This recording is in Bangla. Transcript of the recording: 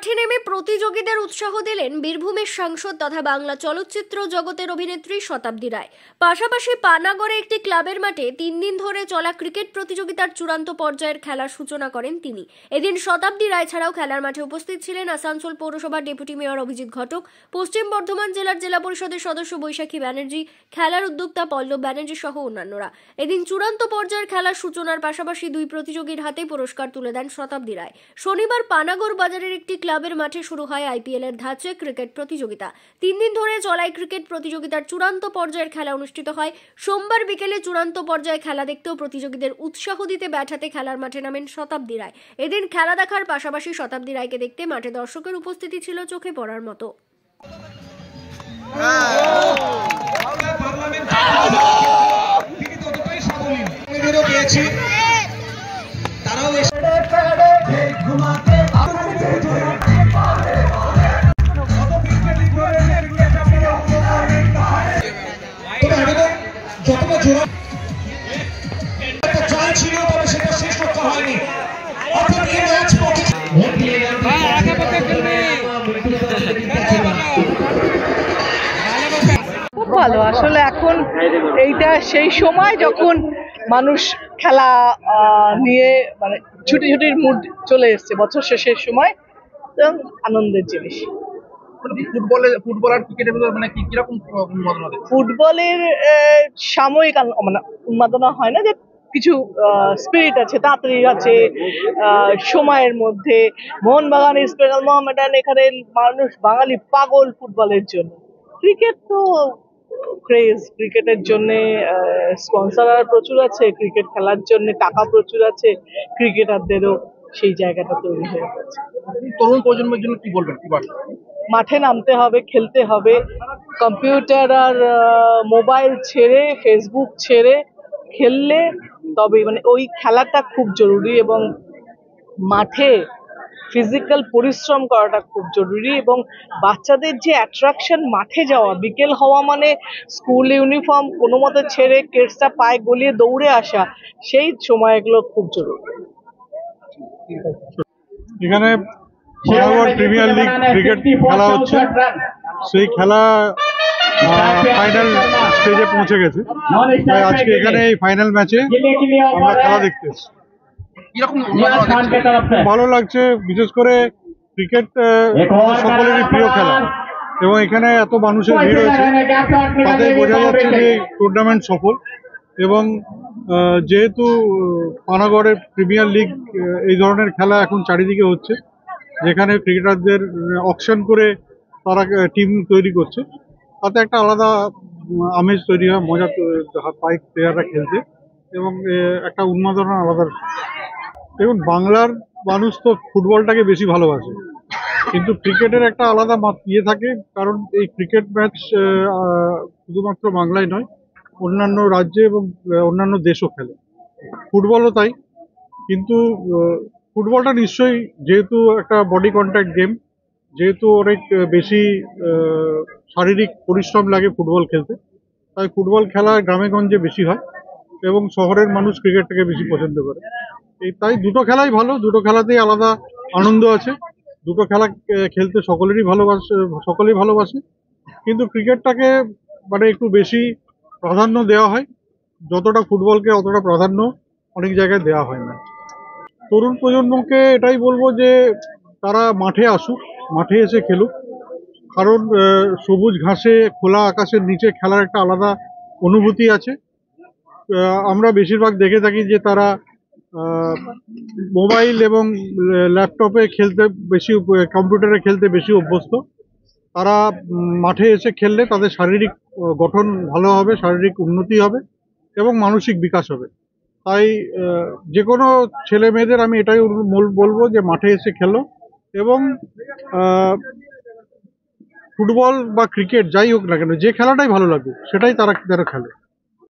মাঠে নেমে প্রতিযোগীদের উৎসাহ দিলেন বীরভূমের সাংসদ তথা বাংলা চলচ্চিত্র জগতের অভিনেত্রী শতাব্দী রায়। পাশাপাশি পানাগড়ে একটি ক্লাবের মাঠে 3 দিন ধরে চলা ক্রিকেট প্রতিযোগিতার চূড়ান্ত পর্যায়ের খেলার সূচনা করেন তিনি। এদিন শতাব্দী রায় ছাড়াও খেলার মাঠে উপস্থিত ছিলেন আসানসোল পৌরসভার ডেপুটি মেয়র অভিজিৎ ঘটক, পশ্চিম বর্ধমান জেলার জেলা পরিষদের সদস্য বৈশাখী ব্যানার্জি, খেলার উদ্যোক্তা পল্লব ব্যানার্জি সহ অন্যান্যরা। এদিন চূড়ান্ত পর্যায়ের খেলার সূচনার পাশাপাশি দুই প্রতিযোগীর হাতে পুরস্কার তুলে দেন শতাব্দী রায়। শনিবার পানাগড় বাজারের একটি ক্লাবের মাঠে শুরু হয় আইপিএল এর ধাঁচে ক্রিকেট প্রতিযোগিতা। 3 দিন ধরে চলা ক্রিকেট প্রতিযোগিতার চূড়ান্ত পর্যায়ের খেলা অনুষ্ঠিত হয়। সোমবার বিকেলে চূড়ান্ত পর্যায়ে খেলা দেখতেও প্রতিযোগীদের উৎসাহ দিতে ব্যাট হাতে খেলার মাঠে নামেন শতাব্দী রায়। এদিন খেলা দেখার পাশাপাশি শতাব্দী রায়কে দেখতে মাঠে দর্শকের উপস্থিতি ছিল চোখে পড়ার মতো। খুব ভালো। আসলে এখন এইটা সেই সময় যখন মানুষ খেলা নিয়ে মানে ছুটির মুড চলে এসছে, বছর শেষের সময়, আনন্দের জিনিস। ফুটবল আর ক্রিকেটের মধ্যে মানে কিরকম উন্মাদনা? ফুটবলের সাময়িক মানে উন্মাদনা হয় না, যে কিছু স্পিরিট আছে, তাড়াতাড়ি আছে সময়ের মধ্যে। মোহনবাগান, ইস্ট বেঙ্গল, মোহামেডান, এখানে মানুষ বাঙালি পাগল ফুটবলের জন্য। ক্রিকেট তো ক্রেজ, ক্রিকেটের জন্য স্পন্সর প্রচুর আছে, ক্রিকেট খেলার জন্য টাকা প্রচুর আছে, ক্রিকেটারদেরও সেই জায়গাটা তৈরি হয়ে গেছে। তরুণ প্রজন্মের জন্য কি বলবেন? মাঠে নামতে হবে, খেলতে হবে। কম্পিউটার আর মোবাইল ছেড়ে, ফেসবুক ছেড়ে খেললে তবে মানে ওই খেলাটা খুব জরুরি, এবং মাঠে ফিজিক্যাল পরিশ্রম করাটা খুব জরুরি। এবং বাচ্চাদের যে অ্যাট্রাকশন, মাঠে যাওয়া, বিকেল হওয়া মানে স্কুল ইউনিফর্ম কোনো মতে ছেড়ে কেটসটা পায়ে গলিয়ে দৌড়ে আসা, সেই সময়গুলো খুব জরুরি। এখানে পানাগড় প্রিমিয়ার লিগ ক্রিকেট খেলা হচ্ছে, সেই খেলা ফাইনাল স্টেজে পৌঁছে গেছে। তাই আজকে এখানে এই ফাইনাল ম্যাচে আমরা খেলা দেখতে এসেছি। ভালো লাগছে, বিশেষ করে ক্রিকেট সকলেরই প্রিয় খেলা, এবং এখানে এত মানুষের ভিড় হয়েছে, তাতে বোঝা যাচ্ছে যে টুর্নামেন্ট সফল। এবং যেহেতু পানাগড়ের প্রিমিয়ার লিগ, এই ধরনের খেলা এখন চারিদিকে হচ্ছে, যেখানে ক্রিকেটারদের অকশন করে তারা টিম তৈরি করছে, তাতে একটা আলাদা আমেজ তৈরি হয়, মজা পায় প্লেয়াররা খেলতে, এবং একটা উন্মাদনা আলাদা। দেখুন, বাংলার মানুষ তো ফুটবলটাকে বেশি ভালোবাসে, কিন্তু ক্রিকেটের একটা আলাদা থাকে, কারণ এই ক্রিকেট ম্যাচ শুধুমাত্র বাংলায় নয়, অন্যান্য রাজ্যে এবং অন্যান্য দেশও খেলে। ফুটবলও তাই, কিন্তু ফুটবলটা নিশ্চয়ই, যেহেতু একটা বডি কন্ট্যাক্ট গেম, যেহেতু অনেক বেশি শারীরিক পরিশ্রম লাগে ফুটবল খেলতে, তাই ফুটবল খেলা গ্রামে গঞ্জে বেশি হয়, এবং শহরের মানুষ ক্রিকেটটাকে বেশি পছন্দ করে। তাই দুটো খেলাই ভালো, দুটো খেলাতেই আলাদা আনন্দ আছে। দুটো খেলা খেলতে সকলেই ভালোবাসে, কিন্তু ক্রিকেটটাকে মানে একটু বেশি প্রাধান্য দেওয়া হয়, যতটা ফুটবলকে অতটা প্রাধান্য অনেক জায়গায় দেওয়া হয় না। তরুণ প্রজন্মকে এটাই বলবো যে তারা মাঠে আসুক, মাঠে এসে খেলুক, কারণ সবুজ ঘাসে খোলা আকাশের নিচে খেলার একটা আলাদা অনুভূতি আছে। আমরা বেশিরভাগ দেখে থাকি যে তারা মোবাইল এবং ল্যাপটপে খেলতে বেশি, কম্পিউটারে খেলতে বেশি অভ্যস্ত। তারা মাঠে এসে খেললে তাদের শারীরিক গঠন ভালো হবে, শারীরিক উন্নতি হবে এবং মানসিক বিকাশ হবে। তাই যে কোনো ছেলে মেয়েদের আমি এটাই বলবো যে মাঠে এসে খেলো, এবং ফুটবল বা ক্রিকেট যাই হোক না কেন, যে খেলাটাই ভালো লাগে সেটাই তারা খেলে।